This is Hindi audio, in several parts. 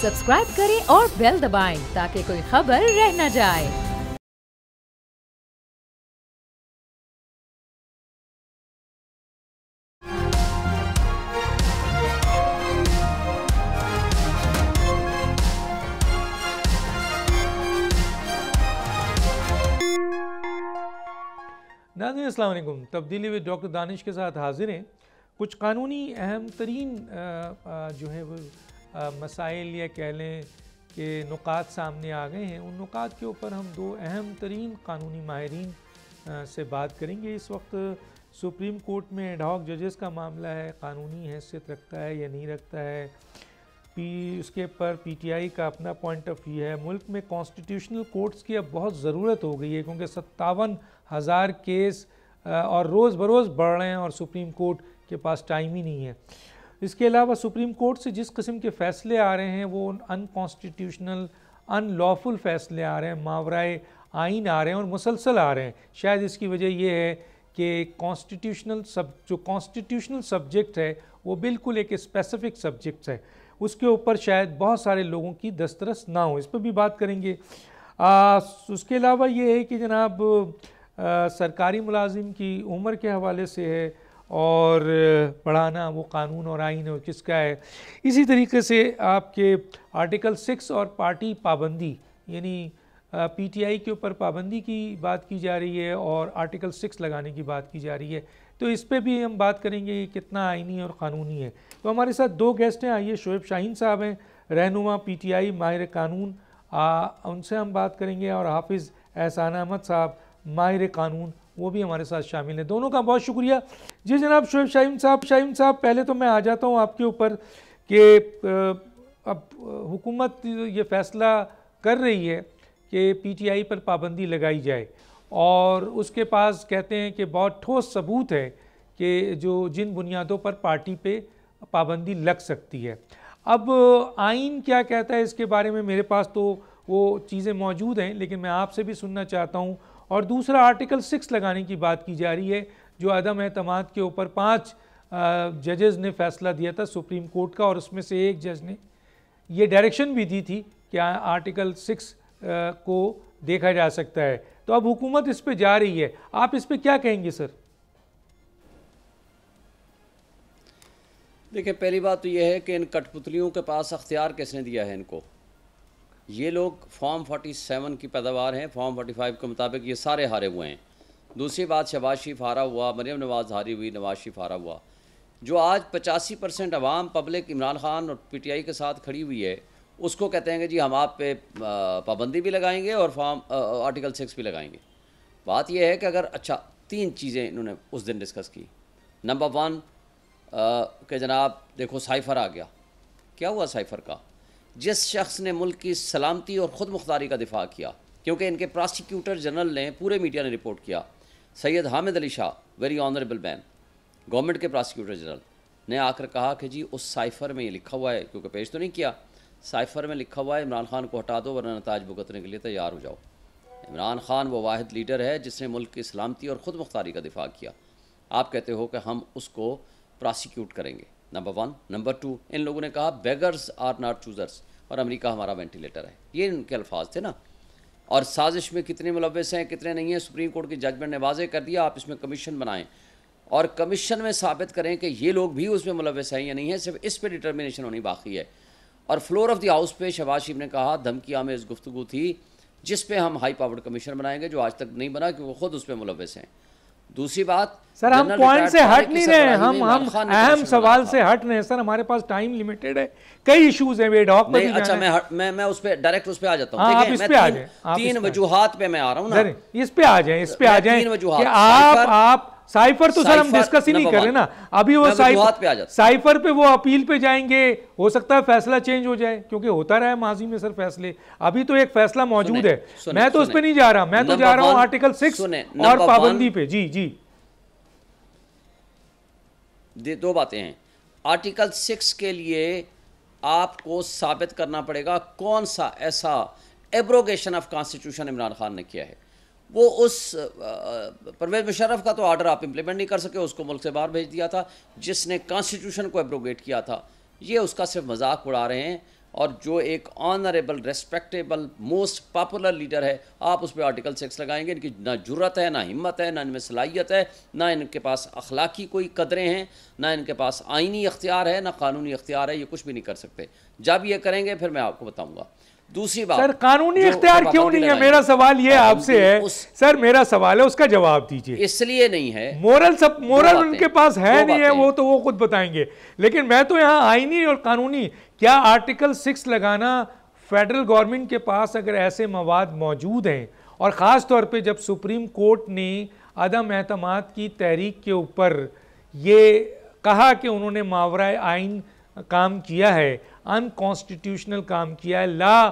सब्सक्राइब करें और बेल दबाएं ताकि कोई खबर रह न जाए। नाज़रीन अस्सलाम वालेकुम। तब्दीली विद डॉक्टर दानिश के साथ हाजिर हैं। कुछ कानूनी अहम तरीन जो है वो मसाइल या कह लें कि नुकात सामने आ गए हैं। उन नुकात के ऊपर हम दो अहम तरीन कानूनी माहिरीन से बात करेंगे। इस वक्त सुप्रीम कोर्ट में एडहॉक जजेस का मामला है, कानूनी हैसियत रखता है या नहीं रखता है। उसके पर पीटीआई का अपना पॉइंट ऑफ व्यू है। मुल्क में कॉन्स्टिट्यूशनल कोर्ट्स की अब बहुत ज़रूरत हो गई है क्योंकि 57,000 केस और रोज़ बरोज़ बढ़ रहे हैं और सुप्रीम कोर्ट के पास टाइम ही नहीं है। इसके अलावा सुप्रीम कोर्ट से जिस किस्म के फ़ैसले आ रहे हैं वो अनकॉन्स्टिट्यूशनल अनलॉफुल फ़ैसले आ रहे हैं, मावराए आइन आ रहे हैं और मुसलसल आ रहे हैं। शायद इसकी वजह यह है कि जो कॉन्स्टिट्यूशनल सब्जेक्ट है वो बिल्कुल एक स्पेसिफ़िक सब्जेक्ट है, उसके ऊपर शायद बहुत सारे लोगों की दस्तरस ना हो। इस पर भी बात करेंगे। उसके अलावा ये है कि जनाब सरकारी मुलाजिम की उम्र के हवाले से है और बढ़ाना वो कानून और आइन और किसका है। इसी तरीके से आपके आर्टिकल 6 और पार्टी पाबंदी यानी पीटीआई के ऊपर पाबंदी की बात की जा रही है और आर्टिकल 6 लगाने की बात की जा रही है। तो इस पे भी हम बात करेंगे कि कितना आइनी और क़ानूनी है। तो हमारे साथ दो गेस्ट हैं। आइए, शोएब शाहीन साहब हैं, रहनुमा पीटीआई, माहिर कानून, उनसे हम बात करेंगे, और हाफिज़ एहसान अहमद साहब, माहिर कानून, वो भी हमारे साथ शामिल हैं। दोनों का बहुत शुक्रिया। जी जनाब, शोएब शाहीन साहब पहले तो मैं आ जाता हूँ आपके ऊपर कि अब हुकूमत ये फ़ैसला कर रही है कि पीटीआई पर पाबंदी लगाई जाए और उसके पास कहते हैं कि बहुत ठोस सबूत है कि जिन बुनियादों पर पार्टी पे पाबंदी लग सकती है। अब आइन क्या कहता है इसके बारे में मेरे पास तो वो चीज़ें मौजूद हैं, लेकिन मैं आपसे भी सुनना चाहता हूँ। और दूसरा, आर्टिकल 6 लगाने की बात की जा रही है जो अदम एतमाद के ऊपर 5 जजेज़ ने फ़ैसला दिया था सुप्रीम कोर्ट का, और उसमें से एक जज ने ये डायरेक्शन भी दी थी कि आर्टिकल 6 को देखा जा सकता है। तो अब हुकूमत इस पे जा रही है, आप इस पे क्या कहेंगे सर? देखिए, पहली बात तो यह है कि इन कठपुतलियों के पास अख्तियार किसने दिया है इनको। ये लोग फॉर्म 47 की पैदावार हैं, फॉर्म 45 के मुताबिक ये सारे हारे हुए हैं। दूसरी बात, शहबाज शरीफ हारा हुआ, मरियम नवाज़ हारी हुई, नवाज शरीफ हारा हुआ। जो आज 85% अवाम पब्लिक इमरान खान और पीटीआई के साथ खड़ी हुई है, उसको कहते हैं कि जी हम आप पे पाबंदी भी लगाएंगे और आर्टिकल 6 भी लगाएंगे। बात यह है कि अगर 3 चीज़ें इन्होंने उस दिन डिस्कस की। नंबर 1 कि जनाब देखो साइफ़र आ गया। क्या हुआ साइफ़र का? जिस शख्स ने मुल्क की सलामती और ख़ुद मुख्तारी का दिफा किया, क्योंकि इनके प्रोसिक्यूटर जनरल ने, पूरे मीडिया ने रिपोर्ट किया, Syed Hamid Ali Shah, very honourable man, government के प्रोसिक्यूटर जनरल ने आकर कहा कि जी उस साइफ़र में ये लिखा हुआ है, क्योंकि पेश तो नहीं किया, साइफ़र में लिखा हुआ है इमरान खान को हटा दो वरना नताज भुगतने के लिए तैयार हो जाओ। इमरान खान वो वाहिद लीडर है जिसने मुल्क की सलामती और ख़ुद मुख्तारी का दिफा किया। आप कहते हो कि हम उसको प्रोसिक्यूट करेंगे। नंबर 1। नंबर 2, इन लोगों ने कहा बेगर्स आर नॉट चूज़र्स और अमेरिका हमारा वेंटिलेटर है। ये इनके अल्फाज थे ना। और साजिश में कितने मुलव्वस हैं कितने नहीं हैं, सुप्रीम कोर्ट की जजमेंट ने वाज़ेह कर दिया। आप इसमें कमीशन बनाएं और कमीशन में साबित करें कि ये लोग भी उसमें मुलव्वस हैं या नहीं है, सिर्फ इस पर डिटर्मिनेशन होनी बाकी है। और फ्लोर ऑफ द हाउस पे शहबाज शरीफ ने कहा धमकी आमेज़ गुफ्तगू थी जिस पे हम हाई पावर्ड कमीशन बनाएंगे, जो आज तक नहीं बना क्योंकि वो खुद उस पर मुलव्वस हैं। दूसरी बात सर, हम पॉइंट से हट नहीं रहे हैं, हम अहम सवाल से हट रहे हैं सर। हमारे पास टाइम लिमिटेड है, कई इश्यूज हैं एडहॉक पर। अच्छा, मैं उस पे डायरेक्ट उस पे आ जाता हूं। ठीक है, मैं 3 वजूहात पे मैं आ रहा हूं ना। इस पे आ जाएं, इस पे आ जाएं कि आप साइफर तो सर हम डिस्कस ही नहीं कर रहे ना अभी। वो साइफर पे वो अपील पे जाएंगे, हो सकता है फैसला चेंज हो जाए क्योंकि होता रहा है माजी में सर फैसले। अभी तो एक फैसला मौजूद है, मैं तो उस पे नहीं जा रहा, मैं तो जा रहा हूं आर्टिकल 6 और पाबंदी पे। जी जी, दो बातें हैं। आर्टिकल 6 के लिए आपको साबित करना पड़ेगा कौन सा ऐसा abrogation of constitution Imran Khan ने किया है। वो उस परवेज मुशर्रफ का तो ऑर्डर आप इम्प्लीमेंट नहीं कर सके, उसको मुल्क से बाहर भेज दिया था, जिसने कॉन्स्टिट्यूशन को एब्रोगेट किया था। ये उसका सिर्फ मजाक उड़ा रहे हैं और जो एक honourable respectable most popular leader है, आप उस पर आर्टिकल 6 लगाएंगे। इनकी ना जुर्रत है, ना हिम्मत है, ना इनमें सलाहियत है, ना इनके पास अखलाकी कोई कदरें हैं, ना इनके पास आइनी अख्तियार है, ना कानूनी अख्तियार है। ये कुछ भी नहीं कर सकते। जब ये करेंगे फिर मैं आपको बताऊंगा। दूसरी बात, सर कानूनी इख्तियार क्यों नहीं है, मेरा सवाल ये आपसे है सर, मेरा सवाल है उसका जवाब दीजिए। इसलिए नहीं है, मोरल उनके पास है नहीं है, वो तो वो खुद बताएंगे। लेकिन मैं तो यहाँ आईनी और कानूनी, क्या आर्टिकल 6 लगाना फेडरल गवर्नमेंट के पास अगर ऐसे मवाद मौजूद हैं, और ख़ास तौर पे जब सुप्रीम कोर्ट ने अदम एतमाद की तहरीक के ऊपर ये कहा कि उन्होंने मावराए आइन काम किया है, अनकॉन्स्टिट्यूशनल काम किया है, ला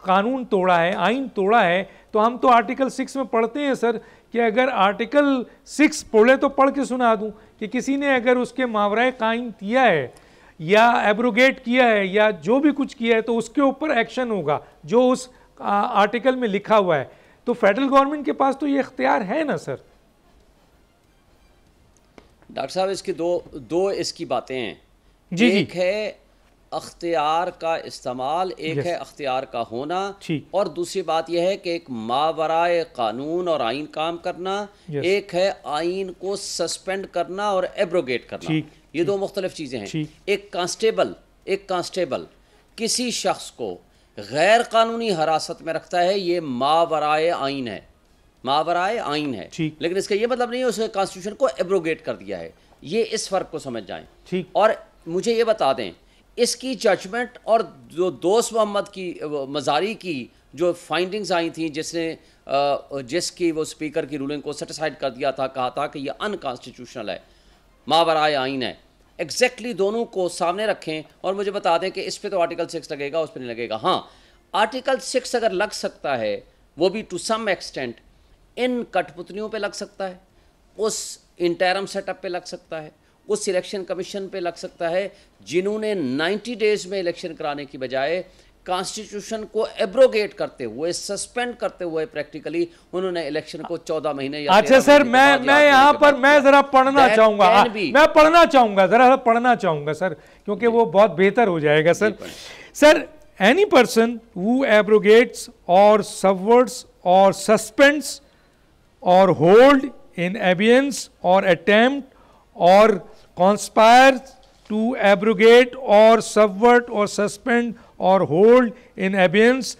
कानून तोड़ा है, आइन तोड़ा है, तो हम तो आर्टिकल 6 में पढ़ते हैं सर कि अगर आर्टिकल 6 पढ़े तो पढ़ के सुना दूं कि किसी ने अगर उसके मावराए कायम किया है या एब्रोगेट किया है या जो भी कुछ किया है तो उसके ऊपर एक्शन होगा जो उस आर्टिकल में लिखा हुआ है। तो फेडरल गवर्नमेंट के पास तो ये इख्तियार है ना सर। डॉक्टर साहब इसकी दो इसकी बातें हैं। जी एक है अख्तियार का इस्तेमाल, एक है अख्तियार का होना, और दूसरी बात यह है कि एक मावराए कानून और आइन काम करना, एक है आइन को सस्पेंड करना और एब्रोगेट करना। ये दो मुख्तलिफ चीज़ें हैं। एक कांस्टेबल किसी शख्स को गैर कानूनी हिरासत में रखता है, ये मावराए आइन है, मावराए आइन है, लेकिन इसका ये मतलब नहीं है उसने कॉन्स्टिट्यूशन को एब्रोगेट कर दिया है। ये इस फर्क को समझ जाएं। और मुझे ये बता दें, इसकी जजमेंट और जो दोस्त मोहम्मद की मजारी की जो फाइंडिंग्स आई थी, जिसकी वो स्पीकर की रूलिंग को सेटिसाइड कर दिया था, कहा था कि ये अनकॉन्स्टिट्यूशनल है, मावराए आइन है, एग्जैक्टली दोनों को सामने रखें और मुझे बता दें कि इस पे तो आर्टिकल 6 लगेगा, उस पर नहीं लगेगा। हाँ, आर्टिकल 6 अगर लग सकता है, वो भी टू सम एक्सटेंट इन कठपुतलियों पे लग सकता है, उस इंटरम सेटअप पे लग सकता है, उस इलेक्शन कमीशन पे लग सकता है जिन्होंने 90 डेज में इलेक्शन कराने की बजाय कॉन्स्टिट्यूशन को एब्रोगेट करते हुए, सस्पेंड करते हुए प्रैक्टिकली उन्होंने इलेक्शन को 14 महीने या अच्छा सर, मैं यहाँ पर मैं जरा पढ़ना चाहूंगा, मैं पढ़ना चाहूंगा, जरा पढ़ना चाहूंगा सर, क्योंकि वो बहुत बेहतर हो जाएगा sir. Sir, any person who abrogates और सबवर्ट्स और सस्पेंड्स और hold in abeyance or attempt or conspire to abrogate or subvert or suspend or hold in abeyance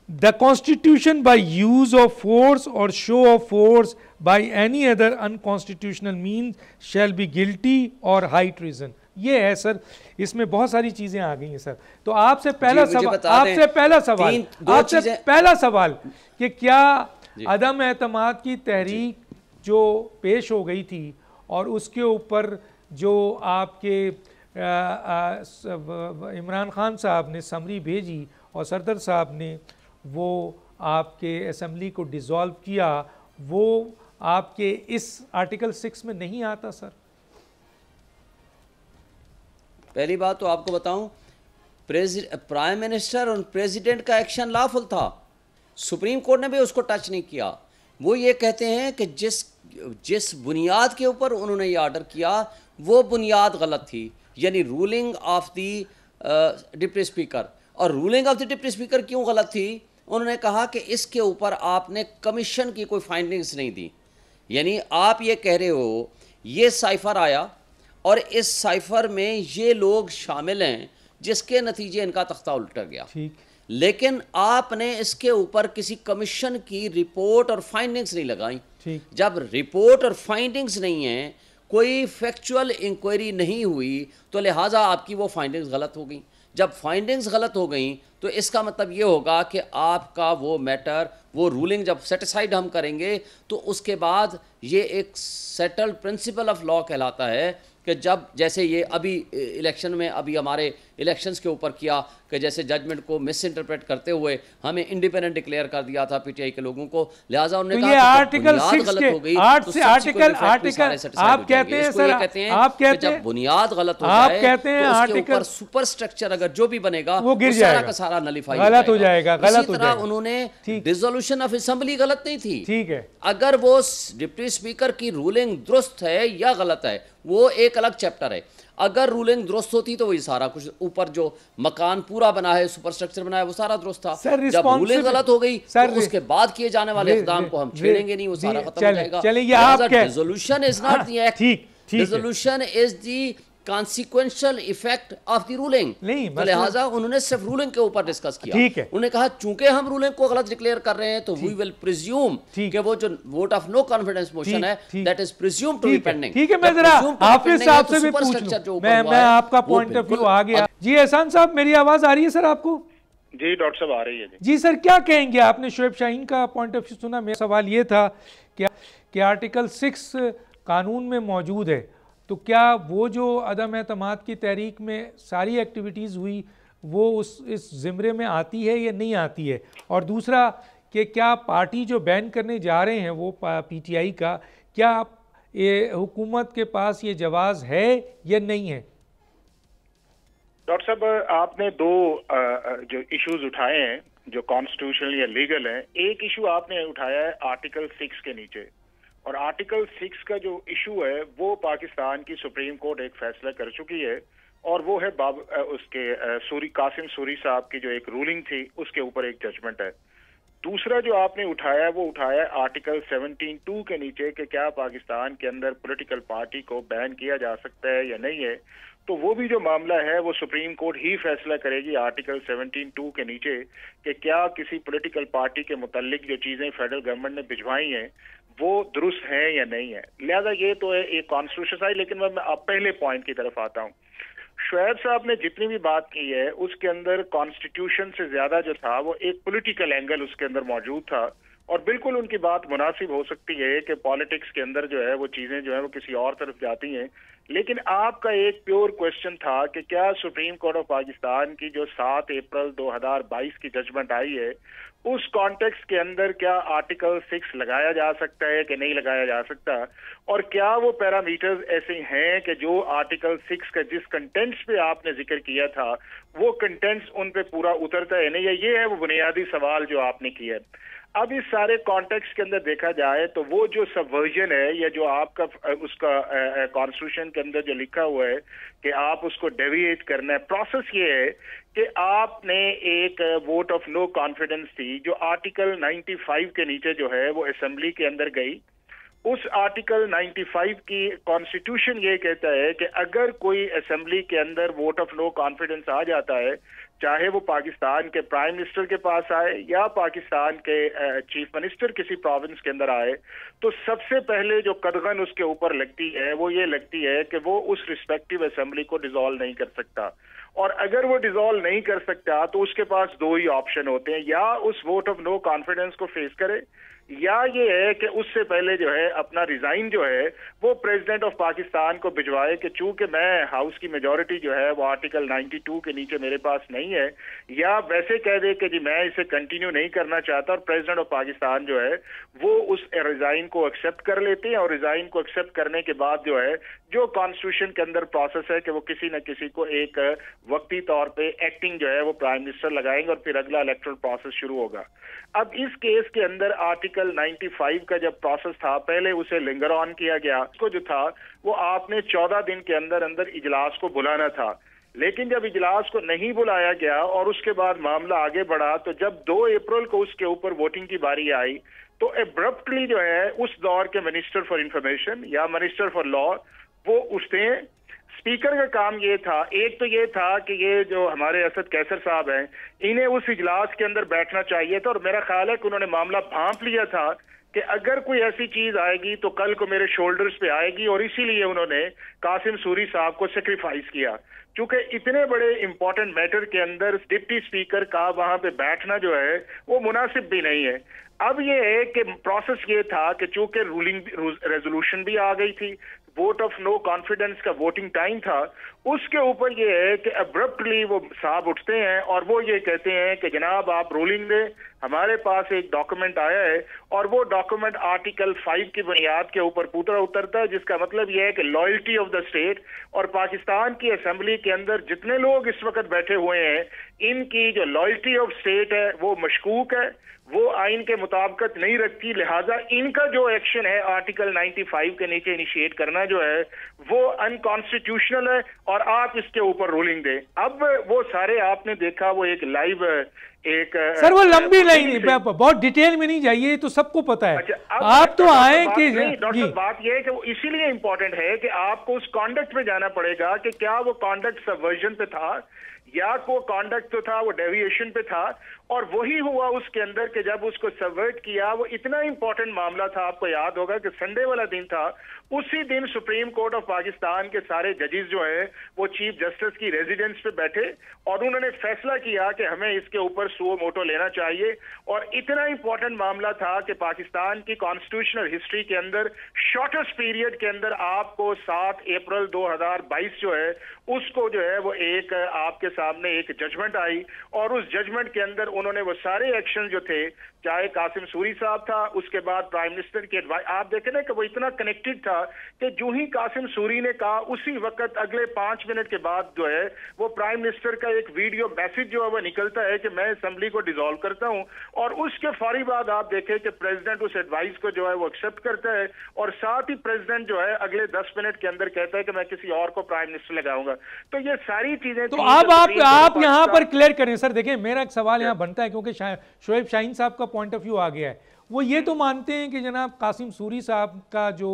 the constitution by use of force or show of force by any other unconstitutional means shall be guilty or high treason। ये है सर, इसमें बहुत सारी चीजें आ गई हैं सर। तो आपसे पहला सवाल कि क्या अदम एतमाद की तहरीक जो पेश हो गई थी और उसके ऊपर जो आपके इमरान खान साहब ने समरी भेजी और सरदर साहब ने वो आपके असम्बली को डिसॉल्व किया, वो आपके इस आर्टिकल 6 में नहीं आता सर? पहली बात तो आपको बताऊं, प्राइम मिनिस्टर और प्रेसिडेंट का एक्शन लॉफुल था, सुप्रीम कोर्ट ने भी उसको टच नहीं किया। वो ये कहते हैं कि जिस बुनियाद के ऊपर उन्होंने ये ऑर्डर किया वो बुनियाद गलत थी, यानी ruling of the deputy speaker. और ruling of the deputy speaker क्यों गलत थी? उन्होंने कहा कि इसके ऊपर आपने कमीशन की कोई फाइंडिंग्स नहीं दी, यानी आप ये कह रहे हो ये साइफर आया और इस साइफर में ये लोग शामिल हैं जिसके नतीजे इनका तख्ता उल्टा गया, लेकिन आपने इसके ऊपर किसी कमीशन की रिपोर्ट और फाइंडिंग्स नहीं लगाई। जब रिपोर्ट और फाइंडिंग्स नहीं है, कोई फैक्चुअल इंक्वायरी नहीं हुई, तो लिहाजा आपकी वो फाइंडिंग्स गलत हो गई। जब फाइंडिंग्स गलत हो गई तो इसका मतलब ये होगा कि आपका वो मैटर, वो रूलिंग जब सेटिसाइड हम करेंगे तो उसके बाद ये एक सेटल्ड प्रिंसिपल ऑफ लॉ कहलाता है कि जब जैसे ये अभी इलेक्शन में अभी हमारे इलेक्शंस के ऊपर किया कि जैसे जजमेंट को मिस इंटरप्रेट करते हुए हमें इंडिपेंडेंट डिक्लेयर कर दिया था पीटीआई के लोगों को, लिहाजा उन्होंने कहा आर्टिकल 6 के 8 से आर्टिकल आप कहते हैं सर, आप कहते हैं जब बुनियाद गलत हो जाए, कहते हैं आर्टिकल सुपर स्ट्रक्चर अगर जो भी बनेगा वो गिर जाएगा, सारा का सारा नलिफाई गलत हो जाएगा, गलत हो जाएगा। उन्होंने डिसोल्यूशन ऑफ असेंबली गलत नहीं थी, ठीक है, अगर वो डिप्टी स्पीकर की रूलिंग दुरुस्त है या गलत है वो एक अलग चैप्टर है। अगर रूलिंग दुरुस्त होती तो वही सारा कुछ ऊपर जो मकान पूरा बना है, सुपर स्ट्रक्चर बना है, वो सारा दुरुस्त था। जब रूलिंग गलत हो गई तो उसके बाद किए जाने वाले इकदाम को हम छेड़ेंगे नहीं, वो सारा खत्म हो जाएगा। Dissolution is not the act, dissolution is the consequential effect of the ruling. तो लिहाजा उन्होंने सिर्फ रूलिंग के ऊपर डिस्कस किया। उन्होंने कहा चूंकि हम रूलिंग को गलत डिक्लेयर कर रहे हैं तो वी विल प्रिज्यूम कि वो जो vote of no confidence motion है that is presume to be pending. ठीक है, मैं जरा हाफिज साहब से भी पूछ लूं, मैं आपका पॉइंट ऑफ व्यू आ गया। जी एहसान साहब, मेरी आवाज आ रही है सर आपको? जी डॉक्टर साहब आ रही है। जी सर, क्या कहेंगे? आपने शोएब शाहीन का पॉइंट ऑफ व्यू सुना। मेरा सवाल ये था कि आर्टिकल 6 कानून में मौजूद है, तो क्या वो जो अदम एतमाद की तहरीक में सारी एक्टिविटीज़ हुई वो इस ज़िम्रे में आती है या नहीं आती है? और दूसरा कि क्या पार्टी जो बैन करने जा रहे हैं वो पीटीआई का, क्या ये हुकूमत के पास ये जवाज़ है या नहीं है? डॉक्टर साहब, आपने दो जो इश्यूज उठाए हैं जो कॉन्स्टिट्यूशनल या लीगल हैं। एक इशू आपने उठाया है आर्टिकल 6 के नीचे, और आर्टिकल 6 का जो इशू है वो पाकिस्तान की सुप्रीम कोर्ट एक फैसला कर चुकी है, और वो है उसके कासिम सूरी साहब की जो एक रूलिंग थी उसके ऊपर एक जजमेंट है। दूसरा जो आपने उठाया वो उठाया आर्टिकल 17(2) के नीचे कि क्या पाकिस्तान के अंदर पॉलिटिकल पार्टी को बैन किया जा सकता है या नहीं है। तो वो भी जो मामला है वो सुप्रीम कोर्ट ही फैसला करेगी आर्टिकल 17(2) के नीचे कि क्या किसी पॉलिटिकल पार्टी के मुतालिक जो चीजें फेडरल गवर्नमेंट ने भिजवाई हैं वो दुरुस्त है या नहीं है। लिहाजा ये तो है एक कॉन्स्टिट्यूशन है। लेकिन मैं अब पहले पॉइंट की तरफ आता हूँ। शोएब साहब ने जितनी भी बात की है उसके अंदर कॉन्स्टिट्यूशन से ज्यादा जो था वो एक पॉलिटिकल एंगल उसके अंदर मौजूद था, और बिल्कुल उनकी बात मुनासिब हो सकती है कि पॉलिटिक्स के अंदर जो है वो चीजें जो है वो किसी और तरफ जाती हैं। लेकिन आपका एक प्योर क्वेश्चन था कि क्या सुप्रीम कोर्ट ऑफ पाकिस्तान की जो 7 अप्रैल 2022 की जजमेंट आई है उस कॉन्टेक्स्ट के अंदर क्या आर्टिकल 6 लगाया जा सकता है कि नहीं लगाया जा सकता, और क्या वो पैरामीटर्स ऐसे हैं कि जो आर्टिकल 6 का जिस कंटेंट्स पे आपने जिक्र किया था वो कंटेंट्स उन पे पूरा उतरता है नहीं। ये है वो बुनियादी सवाल जो आपने किया। अब इस सारे कॉन्टेक्स्ट के अंदर देखा जाए तो वो जो सबवर्जन है या जो आपका उसका कॉन्स्टिट्यूशन के अंदर जो लिखा हुआ है कि आप उसको डेविएट करना है, प्रोसेस ये है कि आपने एक वोट ऑफ नो कॉन्फिडेंस थी जो आर्टिकल 95 के नीचे जो है वो असेंबली के अंदर गई। उस आर्टिकल 95 की कॉन्स्टिट्यूशन ये कहता है कि अगर कोई असेंबली के अंदर वोट ऑफ नो कॉन्फिडेंस आ जाता है, चाहे वो पाकिस्तान के प्राइम मिनिस्टर के पास आए या पाकिस्तान के चीफ मिनिस्टर किसी प्रोविंस के अंदर आए, तो सबसे पहले जो कदगन उसके ऊपर लगती है वो ये लगती है कि वो उस रिस्पेक्टिव असेंबली को डिसॉल्व नहीं कर सकता। और अगर वो डिसॉल्व नहीं कर सकता तो उसके पास दो ही ऑप्शन होते हैं, या उस वोट ऑफ नो कॉन्फिडेंस को फेस करे, या ये है कि उससे पहले जो है अपना रिजाइन जो है वो प्रेसिडेंट ऑफ पाकिस्तान को भिजवाए कि चूंकि मैं हाउस की मेजॉरिटी जो है वो आर्टिकल 92 के नीचे मेरे पास नहीं है, या वैसे कह दे कि जी मैं इसे कंटिन्यू नहीं करना चाहता, और प्रेसिडेंट ऑफ पाकिस्तान जो है वो उस रिजाइन को एक्सेप्ट कर लेते हैं। और रिजाइन को एक्सेप्ट करने के बाद जो है जो कॉन्स्टिट्यूशन के अंदर प्रोसेस है कि वो किसी न किसी को एक वक्ती तौर पे एक्टिंग जो है वो प्राइम मिनिस्टर लगाएंगे और फिर अगला इलेक्टोरल प्रोसेस शुरू होगा। अब इस केस के अंदर आर्टिकल 95 का जब प्रोसेस था पहले उसे लिंगर ऑन किया गया, उसको जो था वो आपने 14 दिन के अंदर अंदर इजलास को बुलाना था। लेकिन जब इजलास को नहीं बुलाया गया और उसके बाद मामला आगे बढ़ा, तो जब 2 अप्रैल को उसके ऊपर वोटिंग की बारी आई तो एब्रप्टली जो है उस दौर के मिनिस्टर फॉर इंफॉर्मेशन या मिनिस्टर फॉर लॉ वो उठते हैं। स्पीकर का काम ये था, एक तो ये था कि ये जो हमारे असद कैसर साहब हैं इन्हें उस इजलास के अंदर बैठना चाहिए था, और मेरा ख्याल है कि उन्होंने मामला भांप लिया था कि अगर कोई ऐसी चीज आएगी तो कल को मेरे शोल्डर्स पे आएगी, और इसीलिए उन्होंने कासिम सूरी साहब को सेक्रीफाइस किया। क्योंकि इतने बड़े इंपॉर्टेंट मैटर के अंदर डिप्टी स्पीकर का वहां पे बैठना जो है वो मुनासिब भी नहीं है। अब ये है कि प्रोसेस ये था कि चूंकि रूलिंग रेजोल्यूशन भी आ गई थी, वोट ऑफ नो कॉन्फिडेंस का वोटिंग टाइम था, उसके ऊपर ये है कि अब्रप्टली वो साहब उठते हैं और वो ये कहते हैं कि जनाब आप रूलिंग दें, हमारे पास एक डॉक्यूमेंट आया है और वो डॉक्यूमेंट आर्टिकल 5 की बुनियाद के ऊपर पूरा उतरता है, जिसका मतलब ये है कि लॉयल्टी ऑफ द स्टेट। और पाकिस्तान की असेंबली के अंदर जितने लोग इस वक्त बैठे हुए हैं, इनकी जो लॉयल्टी ऑफ स्टेट है वो मशकूक है, वो आइन के मुताबिकत नहीं रखती, लिहाजा इनका जो एक्शन है आर्टिकल 95 के नीचे इनिशिएट करना जो है वो अनकॉन्स्टिट्यूशनल है और आप इसके ऊपर रूलिंग दें। अब वो सारे आपने देखा, वो एक लाइव एक सर वो लंबी लाइन बहुत डिटेल में नहीं जाइए, तो सबको पता है। अच्छा, आप तो आए कि डॉक्टर बात यह है कि वो इसीलिए इंपॉर्टेंट है कि आपको उस कॉन्डक्ट पे जाना पड़ेगा कि क्या वो कॉन्डक्ट सबवर्जन पे था या को कॉन्डक्ट तो था वो डेविएशन पे था। और वही हुआ उसके अंदर कि जब उसको सबवर्ट किया, वो इतना इंपॉर्टेंट मामला था, आपको याद होगा कि संडे वाला दिन था, उसी दिन सुप्रीम कोर्ट ऑफ पाकिस्तान के सारे जजेस जो है वो चीफ जस्टिस की रेजिडेंस पे बैठे और उन्होंने फैसला किया कि हमें इसके ऊपर सुओ मोटो लेना चाहिए। और इतना इंपॉर्टेंट मामला था कि पाकिस्तान की कॉन्स्टिट्यूशनल हिस्ट्री के अंदर शॉर्टेस्ट पीरियड के अंदर आपको 7 अप्रैल 2022 जो है उसको जो है वो एक आपके सामने एक जजमेंट आई और उस जजमेंट के अंदर उन्होंने वो सारे एक्शन जो थे, चाहे कासिम सूरी साहब था, उसके बाद प्राइम मिनिस्टर की एडवाइस, आप देखें ना कि वो इतना कनेक्टेड था कि जो ही कासिम सूरी ने कहा उसी वक्त अगले 5 मिनट के बाद जो है वो प्राइम मिनिस्टर का एक वीडियो मैसेज जो है वो निकलता है कि मैं असेंबली को डिसॉल्व करता हूं। और उसके फौरी बाद आप देखें कि प्रेसिडेंट उस एडवाइस को जो है वो एक्सेप्ट करता है और साथ ही प्रेसिडेंट जो है अगले 10 मिनट के अंदर कहता है कि मैं किसी और को प्राइम मिनिस्टर लगाऊंगा। तो ये सारी चीजें तो अब आप यहां पर क्लियर करें सर। देखिए मेरा एक सवाल यहां बनता है, क्योंकि शोएब शाहीन साहब का पॉइंट ऑफ व्यू आ गया है, वो ये तो मानते हैं कि जनाब कासिम सूरी साहब का जो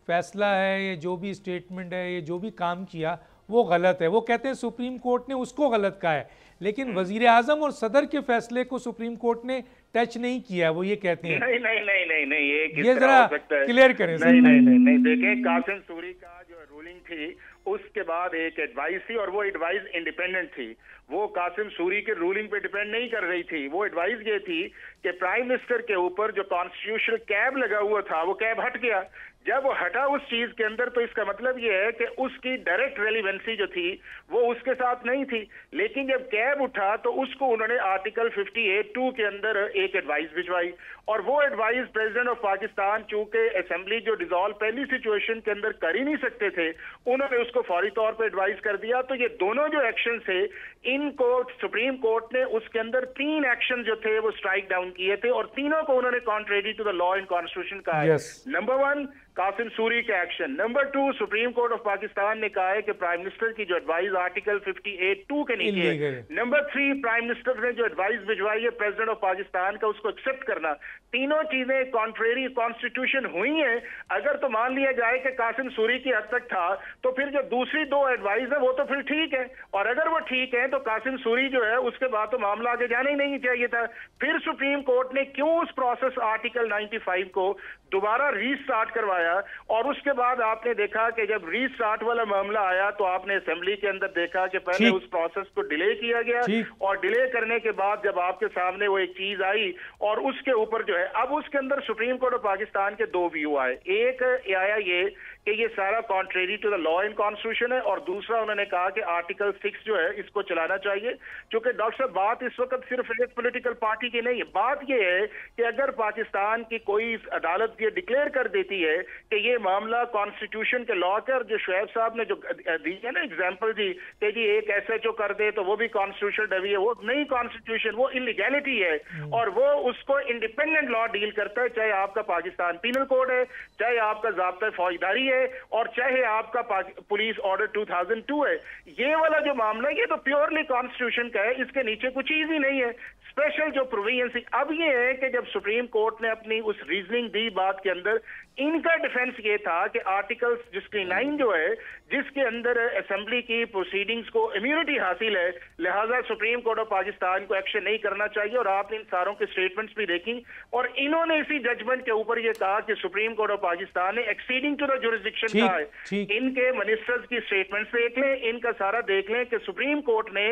फैसला है, ये जो भी स्टेटमेंट है, ये जो भी काम किया वो गलत है। वो कहते हैं सुप्रीम कोर्ट ने उसको गलत कहा है, लेकिन वजीर आजम और सदर के फैसले को सुप्रीम कोर्ट ने टच नहीं किया, वो ये कहते हैं। नहीं नहीं नहीं नहीं नहीं, ये जरा क्लियर करें। नहीं नहीं नहीं नहीं, देखें कासिम सूरी का जो रूलिंग थी उसके बाद एक एडवाइस थी और वो एडवाइस इंडिपेंडेंट थी, वो कासिम सूरी के रूलिंग पे डिपेंड नहीं कर रही थी। वो एडवाइस ये थी कि प्राइम मिनिस्टर के ऊपर जो कॉन्स्टिट्यूशनल कैब लगा हुआ था वो कैब हट गया। जब वो हटा उस चीज के अंदर तो इसका मतलब ये है कि उसकी डायरेक्ट रेलिवेंसी जो थी वो उसके साथ नहीं थी, लेकिन जब कैब उठा तो उसको उन्होंने आर्टिकल 58(2) के अंदर एक एडवाइस भिजवाई और वो एडवाइस प्रेसिडेंट ऑफ पाकिस्तान चूंकि असेंबली जो डिसॉल्व पहली सिचुएशन के अंदर कर ही नहीं सकते थे, उन्होंने उसको फौरी तौर पर एडवाइस कर दिया। तो ये दोनों जो एक्शन थे इनको सुप्रीम कोर्ट ने उसके अंदर 3 एक्शन जो थे वो स्ट्राइक डाउन किए थे और तीनों को उन्होंने contrary to the law and constitution कहा है। नंबर 1 कासिम सूरी का action, number 2 supreme court of Pakistan ने कहा है कि प्राइम मिनिस्टर की जो एडवाइस आर्टिकल 58(2) के नीचे है। नंबर 3 प्राइम मिनिस्टर ने जो एडवाइस भिजवाई है प्रेसिडेंट ऑफ पाकिस्तान का उसको एक्सेप्ट करना। तीनों चीजें कॉन्ट्रेरी कॉन्स्टिट्यूशन हुई हैं। अगर तो मान लिया जाए कि कासिम सूरी की हद तक था तो फिर जो दूसरी 2 एडवाइस है वो तो फिर ठीक है, और अगर वो ठीक है तो कासिम सूरी जो है उसके बाद तो मामला आगे जाना ही नहीं चाहिए था। फिर सुप्रीम कोर्ट ने क्यों उस प्रोसेस आर्टिकल 95 को दोबारा रीस्टार्ट करवाया और उसके बाद आपने देखा कि जब रीस्टार्ट वाला मामला आया तो आपने असेंबली के अंदर देखा कि पहले उस प्रोसेस को डिले किया गया और डिले करने के बाद जब आपके सामने वो एक चीज आई और उसके ऊपर जो है अब उसके अंदर सुप्रीम कोर्ट ऑफ पाकिस्तान के 2 व्यू आए। एक आया ये कि ये सारा contrary to the law and constitution है और दूसरा उन्होंने कहा कि आर्टिकल 6 जो है इसको चलाना चाहिए। क्योंकि डॉक्टर साहब बात इस वक्त सिर्फ एक पॉलिटिकल पार्टी की नहीं है, बात ये है कि अगर पाकिस्तान की कोई अदालत ये डिक्लेयर कर देती है कि ये मामला कॉन्स्टिट्यूशन के लॉ कर, जो शोएब साहब ने जो दी है ना एग्जाम्पल जी कि जी एक SHO कर दे तो वो भी कॉन्स्टिट्यूशन डवी है, वो नहीं कॉन्स्टिट्यूशन, वो इलीगैलिटी है और वो उसको इंडिपेंडेंट लॉ डील करता है, चाहे आपका पाकिस्तान पीनल कोड है, चाहे आपका ज़ाब्ता फौजदारी है और चाहे आपका पुलिस ऑर्डर 2002 है। ये वाला जो मामला ये तो प्योरली कॉन्स्टिट्यूशन का है, इसके नीचे कुछ चीज ही नहीं है। स्पेशल जो प्रोविजन अब ये है कि जब सुप्रीम कोर्ट ने अपनी उस रीजनिंग दी बात के अंदर, इनका डिफेंस ये था कि आर्टिकल 69 जो है जिसके अंदर असेंबली की प्रोसीडिंग्स को इम्यूनिटी हासिल है, लिहाजा सुप्रीम कोर्ट ऑफ पाकिस्तान को एक्शन नहीं करना चाहिए। और आपने इन सारों के स्टेटमेंट्स भी देखी और इन्होंने इसी जजमेंट के ऊपर ये कहा कि सुप्रीम कोर्ट ऑफ पाकिस्तान ने एक्सीडिंग टू द जुरिसडिक्शन कहा है। इनके मिनिस्टर्स की स्टेटमेंट्स देख लें, इनका सारा देख लें कि सुप्रीम कोर्ट ने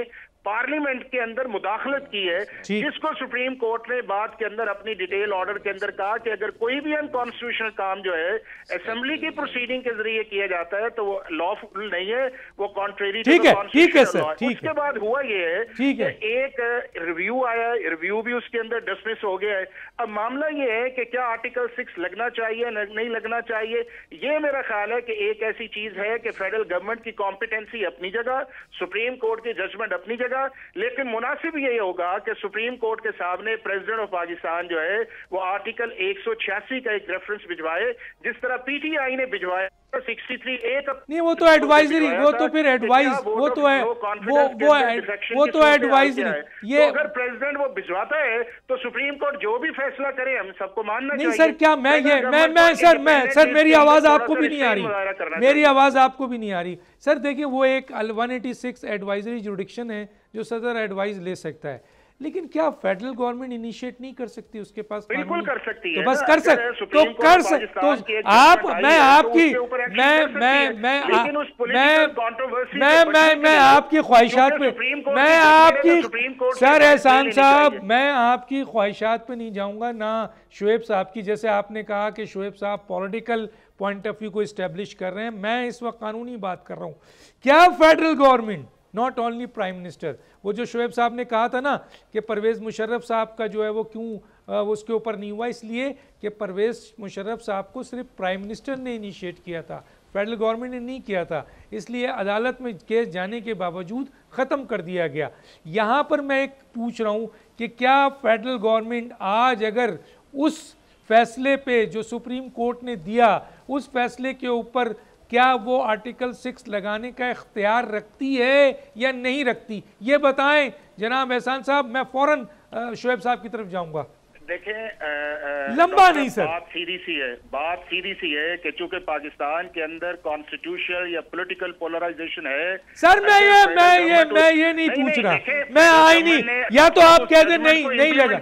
पार्लियामेंट के अंदर मुदाखलत की है, जिसको सुप्रीम कोर्ट ने बाद के अंदर अपनी डिटेल ऑर्डर के अंदर कहा कि अगर कोई भी अनकॉन्स्टिट्यूशनल काम जो है असेंबली की प्रोसीडिंग के जरिए किया जाता है तो वो लॉफुल नहीं है, वो contrary to the constitution law है। उसके बाद हुआ ये है कि एक रिव्यू आया, रिव्यू भी उसके अंदर डिसमिस हो गया है। अब मामला ये है कि क्या आर्टिकल 6 लगना चाहिए नहीं लगना चाहिए। ये मेरा ख्याल है कि एक ऐसी चीज है कि फेडरल गवर्नमेंट की कॉम्पिटेंसी अपनी जगह, सुप्रीम कोर्ट की जजमेंट अपनी जगह, लेकिन मुनासिब ये होगा कि सुप्रीम कोर्ट के सामने प्रेसिडेंट ऑफ पाकिस्तान जो है वो आर्टिकल 186 का एक रेफरेंस भिजवाए, जिस तरह पीटीआई ने भिजवाया 63A का। नहीं, वो तो एडवाइजरी, वो तो फिर एडवाइज, वो तो है, वो तो एडवाइजरी। ये अगर प्रेसिडेंट वो भिजवाता है तो सुप्रीम कोर्ट जो भी फैसला करे हम सबको मानना चाहिए। नहीं सर, क्या मैं सर मेरी आवाज आपको भी नहीं आ रही, मेरी आवाज आपको भी नहीं आ रही सर। देखिए, वो एक 186 एडवाइजरी जुरिडिक्शन है जो सदर एडवाइस ले सकता है, लेकिन क्या फेडरल गवर्नमेंट इनिशिएट नहीं कर सकती? उसके पास बिल्कुल कर सकती है, तो बस कर सकते तो आप, मैं आपकी मैं आपकी ख्वाहिशात पे, मैं आपकी सर एहसान साहब, मैं आपकी ख्वाहिशात पे नहीं जाऊंगा, ना शुएब साहब की। जैसे आपने कहा कि शुएब साहब पॉलिटिकल पॉइंट ऑफ व्यू को इस्टेब्लिश कर रहे हैं, मैं इस वक्त कानूनी बात कर रहा हूं। क्या federal government, not only prime minister, वो जो शुएब साहब ने कहा था ना कि परवेज़ मुशर्रफ साहब का जो है वो क्यों उसके ऊपर नहीं हुआ, इसलिए कि परवेज़ मुशर्रफ साहब को सिर्फ प्राइम मिनिस्टर ने इनिशिएट किया था, फेडरल गवर्नमेंट ने नहीं किया था, इसलिए अदालत में केस जाने के बावजूद ख़त्म कर दिया गया। यहाँ पर मैं एक पूछ रहा हूँ कि क्या फेडरल गवर्नमेंट आज अगर उस फैसले पे जो सुप्रीम कोर्ट ने दिया, उस फैसले के ऊपर क्या वो आर्टिकल 6 लगाने का इख्तियार रखती है या नहीं रखती, ये बताएं जनाब एहसान साहब। मैं फौरन शुएब साहब की तरफ जाऊंगा। देखें, लंबा नहीं सर, बात सीधी सी है कि चूंकि पाकिस्तान के अंदर कॉन्स्टिट्यूशनल या पॉलिटिकल पोलराइजेशन है सर। मैं ये नहीं पूछ रहा, मैं आई नहीं, या तो आप कह दें नहीं लगा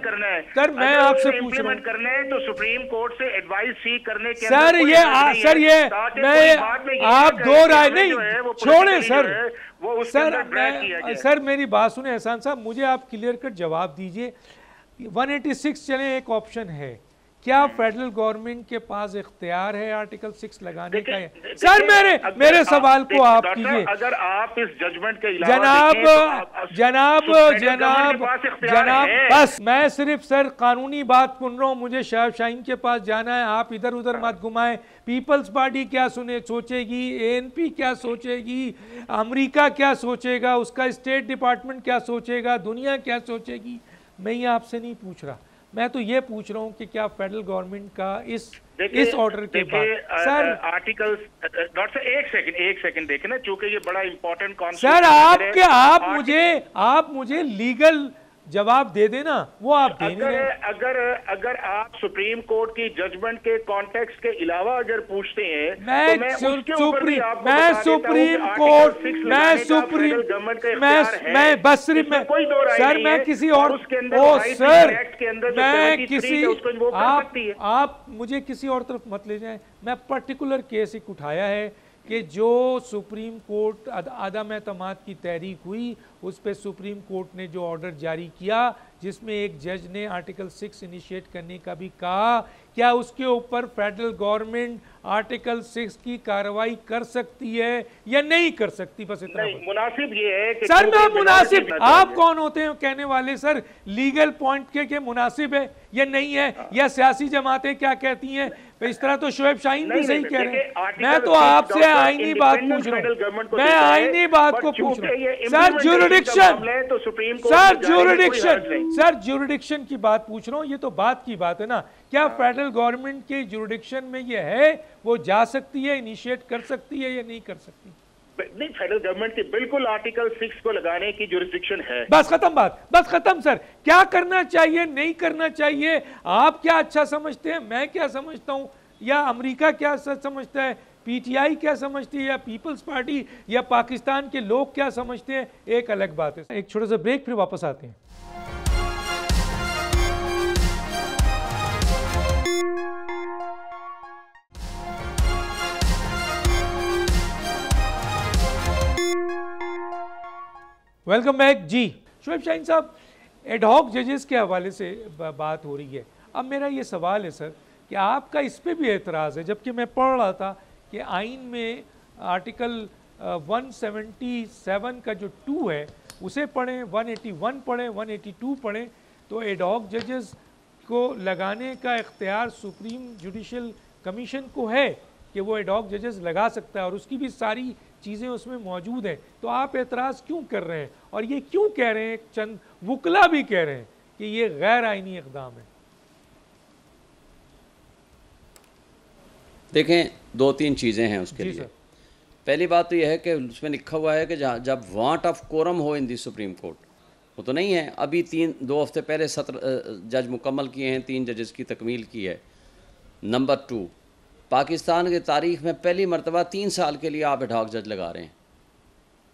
सर, मैं आपसे पूछ रहा हूं करना है तो सुप्रीम कोर्ट से एडवाइस सीख करने के सर, ये मैं आप दो राय नहीं छोड़े सर। सर मेरी बात सुने एहसान साहब, मुझे आप क्लियर कट जवाब दीजिए। 186 चले एक ऑप्शन है, क्या फेडरल गवर्नमेंट के पास इख्तियार है आर्टिकल 6 लगाने का? सर मेरे सवाल को आप कीजिए। अगर आप इस जजमेंट के जनाब बस मैं सिर्फ सर कानूनी बात सुन रहा हूँ, मुझे शहब शाहीन के पास जाना है, आप इधर उधर मत घुमाएं। पीपल्स पार्टी क्या सोचेगी, ANP क्या सोचेगी, अमेरिका क्या सोचेगा, उसका स्टेट डिपार्टमेंट क्या सोचेगा, दुनिया क्या सोचेगी, मैं ये आपसे नहीं पूछ रहा। मैं तो ये पूछ रहा हूँ कि क्या फेडरल गवर्नमेंट का इस ऑर्डर के बाद सर आर्टिकल डॉक्टर एक सेकंड देखें ना, चूंकि ये बड़ा इंपॉर्टेंट कॉन्सेप्ट सर आप मुझे लीगल जवाब दे देना, वो आप दे नहीं रहे। अगर आप सुप्रीम कोर्ट की जजमेंट के कॉन्टेक्स्ट के अलावा अगर पूछते हैं मैं सुप्रीम बस सिर्फ सर मैं किसी और आप मुझे किसी और तरफ मत ले जाएं। मैं पर्टिकुलर केस एक उठाया है कि जो सुप्रीम कोर्ट अदम एतमाद की तहरीक हुई, उस पे सुप्रीम कोर्ट ने जो ऑर्डर जारी किया जिसमें एक जज ने आर्टिकल 6 इनिशिएट करने का भी कहा, क्या उसके ऊपर फेडरल गवर्नमेंट आर्टिकल 6 की कार्रवाई कर सकती है या नहीं कर सकती? बस इतना मुनासिब ये है कि सर मैं मुनासिब, आप कौन होते हैं कहने वाले सर लीगल पॉइंट के मुनासिब है या नहीं है, या सियासी जमातें क्या कहती हैं? इस तरह तो शुएब शाहीन भी सही कह रहे हैं। मैं तो आपसे आईनी बात पूछ रहा हूँ, मैं आईनी बात को पूछ रहा हूँ सर। ज्यूरिडिक्शन की बात पूछ रहा हूँ, ये तो बात की बात है ना। क्या फेडरल गवर्नमेंट के ज्यूरिडिक्शन में ये है, वो जा सकती है, इनिशिएट कर सकती है या नहीं कर सकती? नहीं, फेडरल गवर्नमेंट की बिल्कुल आर्टिकल 6 को लगाने की जुरिस्डिक्शन है। बस खत्म बात, बस खत्म सर। क्या करना चाहिए, नहीं करना चाहिए, आप क्या अच्छा समझते हैं, मैं क्या समझता हूं, या अमेरिका क्या समझता है, PTI क्या समझती है, या पीपल्स पार्टी या पाकिस्तान के लोग क्या समझते हैं, एक अलग बात है। एक छोटा सा ब्रेक, फिर वापस आते हैं। वेलकम बैक जी। शोएब शाहीन साहब, एडहॉक जजेस के हवाले से बात हो रही है। अब मेरा ये सवाल है सर कि आपका इस पे भी एतराज़ है, जबकि मैं पढ़ रहा था कि आइन में आर्टिकल 177 का जो 2 है उसे पढ़ें, 181 पढ़ें, 182 पढ़ें, तो एडहॉक जजेस को लगाने का इख्तियार सुप्रीम जुडिशल कमीशन को है कि वो एडहॉक जजेस लगा सकता है और उसकी भी सारी चीज़ें उसमें मौजूद हैं। तो आप एतराज़ क्यों कर रहे हैं और ये क्यों कह रहे हैं, चंद वकला भी कह रहे हैं कि ये गैर आइनी इक़दाम है? देखें, 2-3 चीज़ें हैं उसके लिए। पहली बात तो यह है कि उसमें लिखा हुआ है कि जब वांट ऑफ कोरम हो इन दी सुप्रीम कोर्ट, वो तो नहीं है। अभी 2 हफ्ते पहले 17 जज मुकम्मल किए हैं, 3 जजेस की तकमील की है। नंबर 2, पाकिस्तान की तारीख़ में पहली मरतबा 3 साल के लिए आप एडहॉक जज लगा रहे हैं।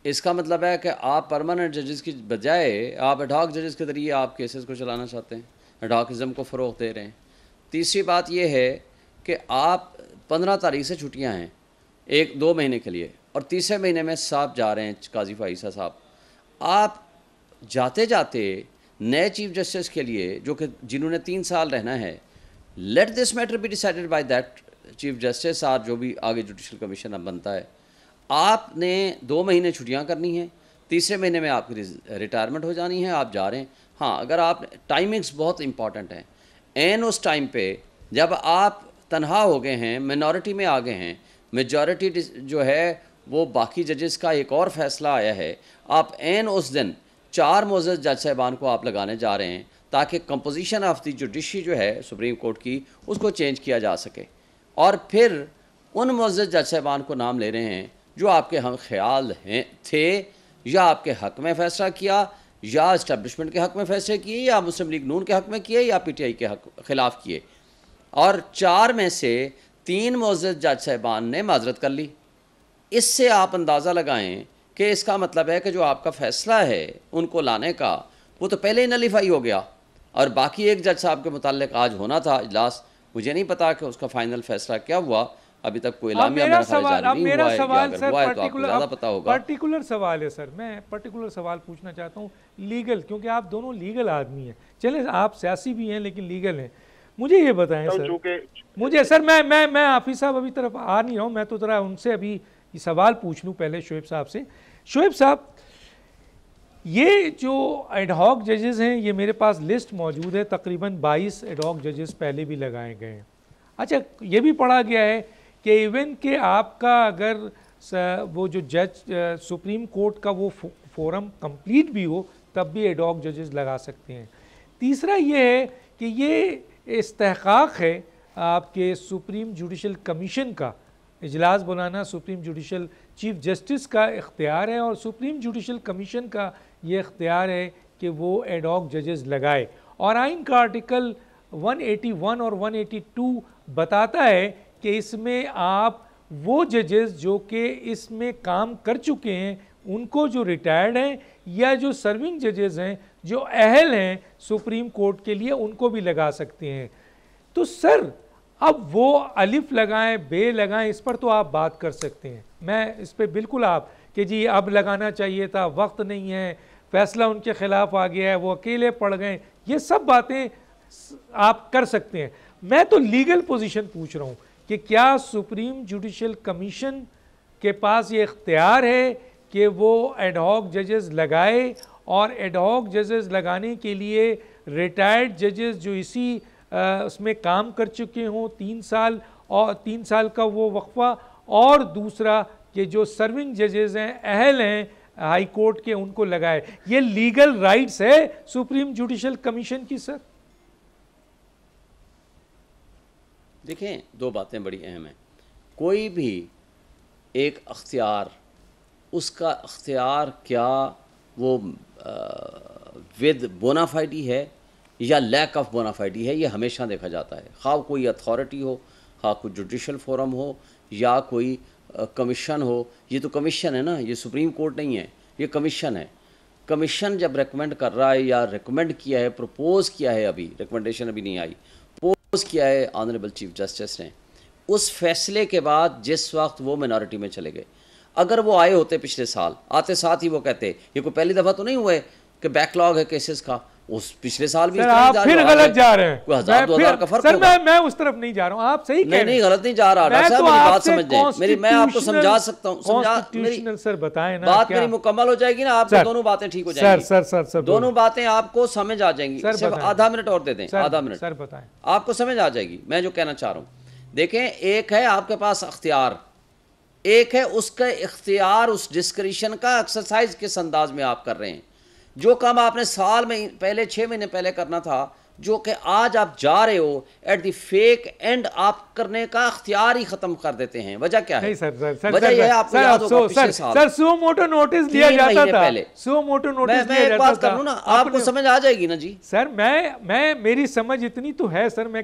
इसका मतलब है कि आप परमानेंट जजेस की बजाय आप एडहॉक जजेस के ज़रिए आप केसेस को चलाना चाहते हैं, एडहॉकिज़म को फ़रोग़ दे रहे हैं। तीसरी बात यह है कि आप 15 तारीख से छुट्टियाँ हैं 1-2 महीने के लिए, और तीसरे महीने में साहब जा रहे हैं काजी फाइसा साहब। आप जाते जाते नए चीफ जस्टिस के लिए जो कि जिन्होंने 3 साल रहना है, let this matter be decided by that chief justice और जो भी आगे जुडिशल कमीशन अब बनता है। आपने 2 महीने छुट्टियां करनी हैं, तीसरे महीने में आपकी रिटायरमेंट हो जानी है, आप जा रहे हैं। हाँ, अगर आप टाइमिंग्स बहुत इंपॉर्टेंट हैं, एन उस टाइम पे जब आप तनहा हो गए हैं, मिनॉरिटी में आ गए हैं, मेजॉरिटी जो है वो बाकी जजेस का एक और फैसला आया है, आप एन उस दिन 4 मुअज़्ज़ज़ जज साहिबान को आप लगाने जा रहे हैं ताकि कंपोजिशन ऑफ द जुडिशरी जो है सुप्रीम कोर्ट की उसको चेंज किया जा सके। और फिर उन मुअज़्ज़ज़ जज साहिबान को नाम ले रहे हैं जो आपके हम ख्याल हैं थे, या आपके हक़ में फ़ैसला किया, या इस्टेब्लिशमेंट के हक़ में फ़ैसले किए, या मुस्लिम लीग नून के हक़ में किए, या PTI के ख़िलाफ़ किए। और 4 में से 3 मुअज़्ज़ज़ जज साहिबान ने माज़रत कर ली। इससे आप अंदाज़ा लगाएं कि इसका मतलब है कि जो आपका फ़ैसला है उनको लाने का, वो तो पहले ही नलीफाई हो गया। और बाकी एक जज साहब के मुताल्लिक़ आज होना था इजलास, मुझे नहीं पता कि उसका फ़ाइनल फ़ैसला क्या हुआ, अभी तक कोई एलामिया मेरा सवाल पर्टिकुलर सवाल है सर, मैं पर्टिकुलर सवाल पूछना चाहता हूँ लीगल, क्योंकि आप दोनों लीगल आदमी हैं। चले आप सियासी भी हैं लेकिन लीगल हैं। मुझे ये बताएं सर, मुझे सर मैं हाफिज़ साहब अभी तरफ आ नहीं रहा हूँ, मैं तो ज़रा उनसे अभी ये सवाल पूछ लूँ पहले शोएब साहब से। शोएब साहब, ये जो एडहॉक जजेस हैं, ये मेरे पास लिस्ट मौजूद है, तकरीबन 22 एडहॉक जजेस पहले भी लगाए गए हैं। अच्छा, ये भी पढ़ा गया है कि इवन के आपका अगर वो जो जज सुप्रीम कोर्ट का वो फोरम कंप्लीट भी हो तब भी एडहॉक जजेस लगा सकते हैं। तीसरा ये है कि ये इस्तेहकाक है आपके सुप्रीम जुडिशल कमीशन का, इजलास बुलाना सुप्रीम जुडिशल चीफ जस्टिस का इख्तियार है और सुप्रीम जुडिशल कमीशन का ये इख्तियार है कि वो एडहॉक जजेस लगाए। और आइन का आर्टिकल 181 और 182 बताता है कि इसमें आप वो जजेस जो कि इसमें काम कर चुके हैं, उनको जो रिटायर्ड हैं या जो सर्विंग जजेस हैं, जो अहल हैं सुप्रीम कोर्ट के लिए, उनको भी लगा सकते हैं। तो सर, अब वो अलिफ लगाएं बे लगाएं, इस पर तो आप बात कर सकते हैं, मैं इस पर बिल्कुल आप कि जी अब लगाना चाहिए था, वक्त नहीं है, फैसला उनके खिलाफ आ गया है, वो अकेले पड़ गए, ये सब बातें आप कर सकते हैं। मैं तो लीगल पोजीशन पूछ रहा हूँ कि क्या सुप्रीम जुडिशल कमीशन के पास ये इख्तियार है कि वो एडहॉक जजेस लगाए, और एडहॉक जजेस लगाने के लिए रिटायर्ड जजेस जो इसी उसमें काम कर चुके हों 3 साल और 3 साल का वो वक्फा, और दूसरा कि जो सर्विंग जजेस हैं, अहल हैं हाई कोर्ट के, उनको लगाए। ये लीगल राइट्स है सुप्रीम जुडिशल कमीशन की सर? देखें, 2 बातें बड़ी अहम हैं। कोई भी एक अख्तियार, उसका अख्तियार क्या वो विद बोनाफाइडी है या लैक ऑफ बोनाफाइडी है, ये हमेशा देखा जाता है। खा कोई अथॉरिटी हो, खा कोई जुडिशल फोरम हो, या कोई कमीशन हो। ये तो कमीशन है ना, ये सुप्रीम कोर्ट नहीं है, ये कमीशन है। कमीशन जब रेकमेंड कर रहा है या रेकमेंड किया है, प्रपोज किया है, अभी रिकमेंडेशन अभी नहीं आई, प्रपोज किया है ऑनरेबल चीफ जस्टिस ने, उस फैसले के बाद जिस वक्त वो मिनॉरिटी में चले गए, अगर वो आए होते पिछले साल, आते साथ ही वो कहते ये कोई पहली दफा तो नहीं हुआ है कि बैकलॉग है केसेस का, उस पिछले साल भी आप फिर गलत जा रहे हैं। कोई 1000-2000 का फर्क सर होगा। मैं उस तरफ नहीं जा रहा हूं, आप सही कह रहे हैं। नहीं गलत नहीं जा रहा डॉक्टर साहब, मेरी बात समझ, मैं आपको समझा सकता हूं, कॉन्स्टिट्यूशनल सर बताएं ना, बात मेरी मुकम्मल हो जाएगी ना, आपको दोनों बातें ठीक हो जाएंगी। सर दोनों बातें आपको समझ आ जाएंगी। सिर्फ आधा मिनट और दे दें, आधा मिनट सर बताएं, आपको समझ आ जाएगी मैं जो कहना चाह रहा हूं। देखें, एक है आपके पास अख्तियार, एक है उसका इख्तियार, उस डिस्क्रिशन का एक्सरसाइज किस अंदाज में आप कर रहे हैं। जो काम आपने साल में पहले 6 महीने पहले करना था, जो कि आज आप जा रहे हो एट द फेक एंड, आप करने का अख्तियार ही खत्म कर देते हैं। वजह क्या है? वजह यह है, आपको याद होगा पिछले साल सर सुओ मोटो नोटिस दिया जाता था पहले, सुओ मोटो नोटिस दिया जाता था। बात कर लूं ना, आपको समझ आ जाएगी ना जी। सर मैं मेरी समझ इतनी तो है सर, मैं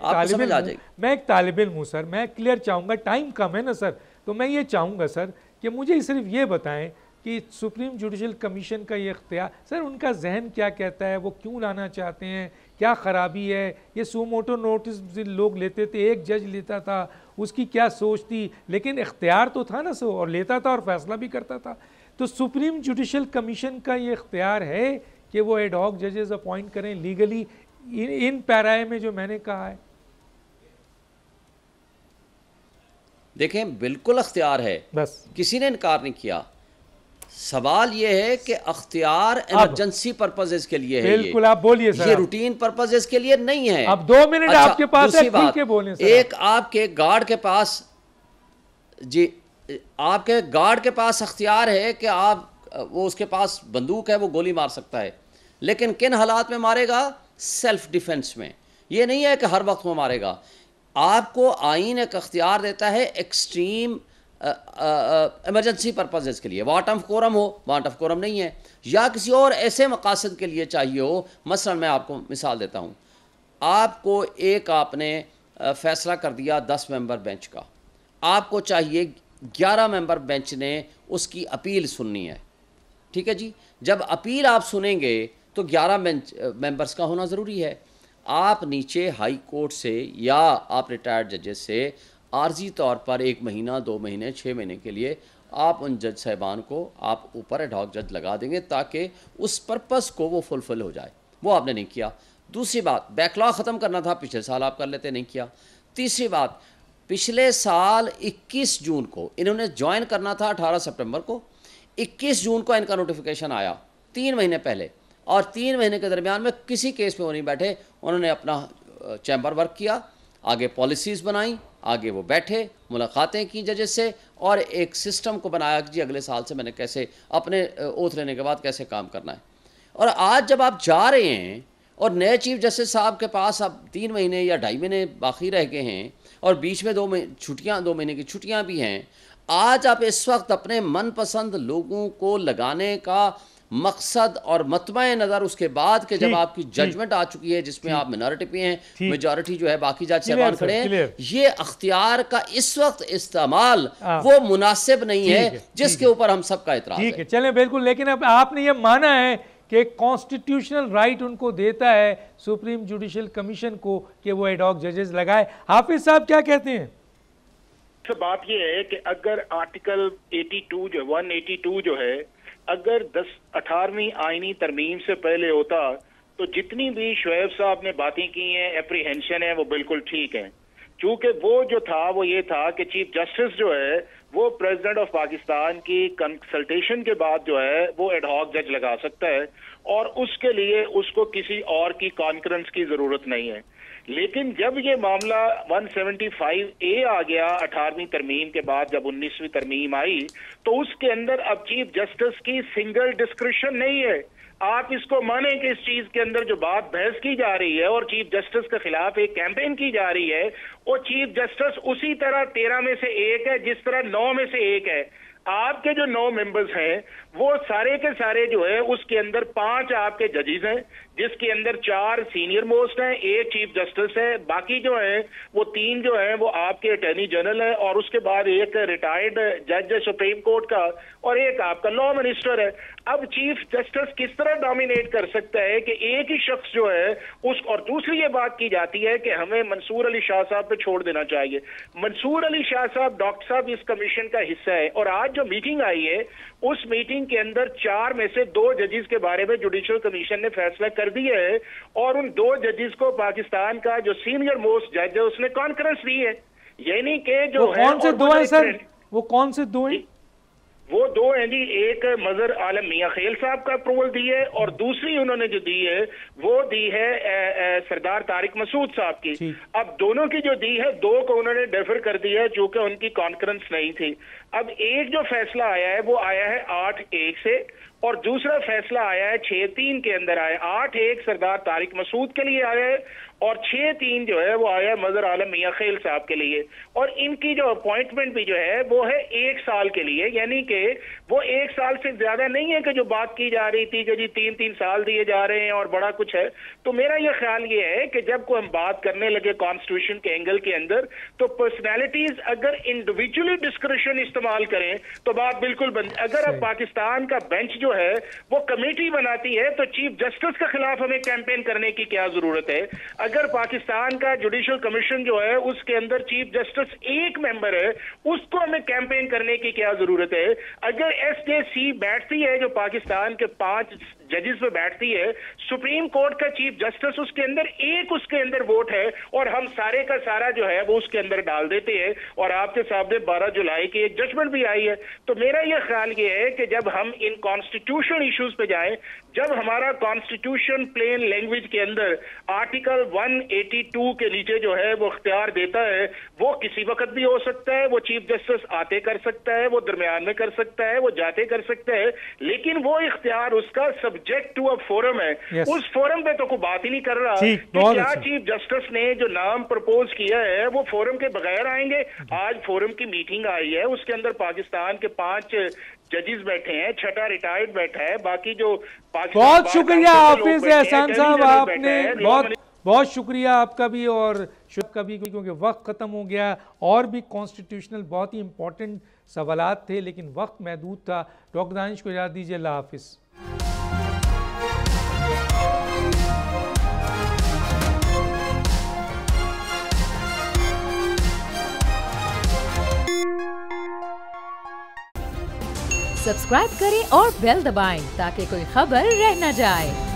एक तालिब इल्म हूं सर, मैं क्लियर चाहूंगा, टाइम कम है ना सर, तो मैं ये चाहूंगा सर कि मुझे सिर्फ ये बताएं कि सुप्रीम जुडिशल कमीशन का ये इख्तियार, सर उनका जहन क्या कहता है, वो क्यों लाना चाहते हैं, क्या ख़राबी है? ये सो मोटो नोटिस लोग लेते थे, एक जज लेता था, उसकी क्या सोच थी, लेकिन इख्तियार तो था ना सो, और लेता था और फैसला भी करता था। तो सुप्रीम जुडिशल कमीशन का ये इख्तियार है कि वो एड हॉक जजेस अपॉइंट करें लीगली, इन पैराए में जो मैंने कहा है। देखें, बिल्कुल अख्तियार है, बस किसी ने इनकार नहीं किया। सवाल ये है कि अख्तियार इमरजेंसी पर्पजेस के लिए है। बिल्कुल, आप बोलिए सर, ये रूटीन पर्पजेस के लिए नहीं है। अब 2 मिनट अच्छा, आपके पास है, ठीक है बोलें सर। एक आपके गार्ड के पास जी, आपके गार्ड के पास अख्तियार है कि आप, वो उसके पास बंदूक है, वो गोली मार सकता है, लेकिन किन हालात में मारेगा? सेल्फ डिफेंस में। ये नहीं है कि हर वक्त वो मारेगा। आपको आईन एक अख्तियार देता है एक्सट्रीम इमरजेंसी पर्पजेस के लिए, वाट ऑफ कोरम हो, वाट ऑफ कोरम नहीं है, या किसी और ऐसे मकासद के लिए चाहिए हो। मसलन मैं आपको मिसाल देता हूँ, आपको एक आपने फैसला कर दिया 10 मेंबर बेंच का, आपको चाहिए 11 मेंबर बेंच ने उसकी अपील सुननी है, ठीक है जी। जब अपील आप सुनेंगे तो 11 मेंबर्स का होना ज़रूरी है। आप नीचे हाई कोर्ट से या आप रिटायर्ड जजेस से आर्जी तौर पर 1 महीना, 2 महीने, 6 महीने के लिए आप उन जज साहिबान को आप ऊपर एड हॉक जज लगा देंगे ताकि उस पर्पस को वो फुलफिल हो जाए। वो आपने नहीं किया। दूसरी बात, बैकलॉग ख़त्म करना था, पिछले साल आप कर लेते, नहीं किया। तीसरी बात, पिछले साल 21 जून को इन्होंने ज्वाइन करना था, 18 सितंबर को, 21 जून को इनका नोटिफिकेशन आया, 3 महीने पहले, और 3 महीने के दरमियान में किसी केस पे वो नहीं बैठे। उन्होंने अपना चैम्बर वर्क किया, आगे पॉलिसीज़ बनाई, आगे वो बैठे, मुलाकातें की जजेस से, और एक सिस्टम को बनाया कि जी अगले साल से मैंने कैसे अपने ओथ लेने के बाद कैसे काम करना है। और आज जब आप जा रहे हैं और नए चीफ जस्टिस साहब के पास अब 3 महीने या 2.5 महीने बाकी रह गए हैं, और बीच में 2 महीने की छुट्टियां भी हैं, आज आप इस वक्त अपने मनपसंद लोगों को लगाने का मकसद और मतबए नज़र उसके बाद के जब आपकी जजमेंट आ चुकी है जिसमें आप मिनॉरिटी पे हैं, मेजॉरिटी जो है बाकी जज साहबान खड़े हैं, ये अख्तियार का इस वक्त इस्तेमाल वो मुनासिब नहीं है जिसके ऊपर हम सबका इतराज़ है। ठीक है, चलें, बिल्कुल। लेकिन अब आपने ये माना है कि कॉन्स्टिट्यूशनल राइट उनको देता है सुप्रीम जुडिशल कमीशन को कि वो एड हॉक जजेस लगाए। हाफिज साहब क्या कहते हैं? तो बात ये है कि अगर आर्टिकल 82 जो 182 जो है, अगर 18वीं आईनी तरमीम से पहले होता तो जितनी भी शुएब साहब ने बातें की हैं, एप्रीहेंशन है, वो बिल्कुल ठीक है। चूंकि वो जो था वो ये था कि चीफ जस्टिस जो है वो प्रेसिडेंट ऑफ पाकिस्तान की कंसल्टेशन के बाद जो है वो एड हॉक जज लगा सकता है, और उसके लिए उसको किसी और की कॉन्फ्रेंस की जरूरत नहीं है। लेकिन जब ये मामला 175A आ गया 18वीं तरमीम के बाद, जब 19वीं तरमीम आई, तो उसके अंदर अब चीफ जस्टिस की सिंगल डिस्क्रिशन नहीं है। आप इसको माने कि इस चीज के अंदर जो बात बहस की जा रही है और चीफ जस्टिस के खिलाफ एक कैंपेन की जा रही है, वो चीफ जस्टिस उसी तरह 13 में से एक है जिस तरह 9 में से एक है। आपके जो 9 मेंबर्स हैं वो सारे के सारे जो है उसके अंदर 5 आपके जजेस हैं, जिसके अंदर 4 सीनियर मोस्ट हैं, 1 चीफ जस्टिस है, बाकी जो है वो 3 जो है वो आपके अटॉर्नी जनरल है, और उसके बाद एक रिटायर्ड जज है सुप्रीम कोर्ट का, और एक आपका लॉ मिनिस्टर है। अब चीफ जस्टिस किस तरह डोमिनेट कर सकता है कि एक ही शख्स जो है उस, और दूसरी ये बात की जाती है कि हमें मंसूर अली शाह साहब पे छोड़ देना चाहिए। मंसूर अली शाह साहब, डॉक्टर साहब इस कमीशन का हिस्सा है, और आज जो मीटिंग आई है उस मीटिंग के अंदर 4 में से 2 जजेस के बारे में जुडिशल कमीशन ने फैसला कर दिया है, और उन 2 जजेस को पाकिस्तान का जो सीनियर मोस्ट जज है उसने कॉन्फ्रेंस दी है, यानी कि जो वो कौन से 2 हैं सर? वो कौन से 2 हैं? वो 2 हैं जी, एक मजर आलम मियां खेल साहब का अप्रूवल दी है, और दूसरी उन्होंने जो दी है वो दी है सरदार तारिक मसूद साहब की। अब दोनों की जो दी है, 2 को उन्होंने डेफर कर दिया है, जो कि उनकी कॉन्फ्रेंस नहीं थी। अब एक जो फैसला आया है वो आया है 8-1 से, और दूसरा फैसला आया है 6-3 के अंदर आया। 8-1 सरदार तारिक मसूद के लिए आया है, और 6-3 जो है वो आया मजर आलम मियां खेल साहब के लिए, और इनकी जो अपॉइंटमेंट भी जो है वो है 1 साल के लिए, यानी कि वो 1 साल से ज्यादा नहीं है कि जो बात की जा रही थी कि जी 3-3 साल दिए जा रहे हैं और बड़ा कुछ है। तो मेरा ये ख्याल ये है कि जब को हम बात करने लगे कॉन्स्टिट्यूशन के एंगल के अंदर, तो पर्सनैलिटीज अगर इंडिविजुअली डिस्क्रिशन इस्तेमाल करें तो बात बिल्कुल बंद। अगर अब पाकिस्तान का बेंच जो है वो कमेटी बनाती है तो चीफ जस्टिस के खिलाफ हमें कैंपेन करने की क्या जरूरत है? अगर पाकिस्तान का जुडिशल कमीशन जो है उसके अंदर चीफ जस्टिस एक मेंबर है, उसको हमें कैंपेन करने की क्या जरूरत है? अगर SJC बैठती है जो पाकिस्तान के 5 जजेस पे बैठती है, सुप्रीम कोर्ट का चीफ जस्टिस उसके अंदर एक उसके अंदर वोट है, और हम सारे का सारा जो है वो उसके अंदर डाल देते हैं, और आपके सामने 12 जुलाई की एक जजमेंट भी आई है। तो मेरा ये ख्याल ये है कि जब हम इन कॉन्स्टिट्यूशन इश्यूज पे जाएं, जब हमारा कॉन्स्टिट्यूशन प्लेन लैंग्वेज के अंदर आर्टिकल 182 के नीचे जो है वो इख्तियार देता है, वो किसी वक्त भी हो सकता है, वो चीफ जस्टिस आते कर सकता है, वो दरमियान में कर सकता है, वो जाते कर सकता है, लेकिन वो इख्तियार उसका सब्जेक्ट टू अ फोरम है। उस फोरम पे तो कोई बात ही नहीं कर रहा कि क्या चीफ जस्टिस ने जो नाम प्रपोज किया है वो फोरम के बगैर आएंगे। आज फोरम की मीटिंग आई है, उसके अंदर पाकिस्तान के 5 जजेस बैठे हैं, 6ठा रिटायर्ड बैठा है, बाकी जो बहुत शुक्रिया हाफिज एहसान साहब, आपने बहुत शुक्रिया आपका भी और शुभ का भी, क्योंकि वक्त ख़त्म हो गया। और भी कॉन्स्टिट्यूशनल बहुत ही इंपॉर्टेंट सवालात थे लेकिन वक्त महदूद था। डॉक्टर दानिश को इजाज़त दीजिए, अल्लाह हाफिज़। सब्सक्राइब करें और बेल दबाएं ताकि कोई खबर रह न जाए।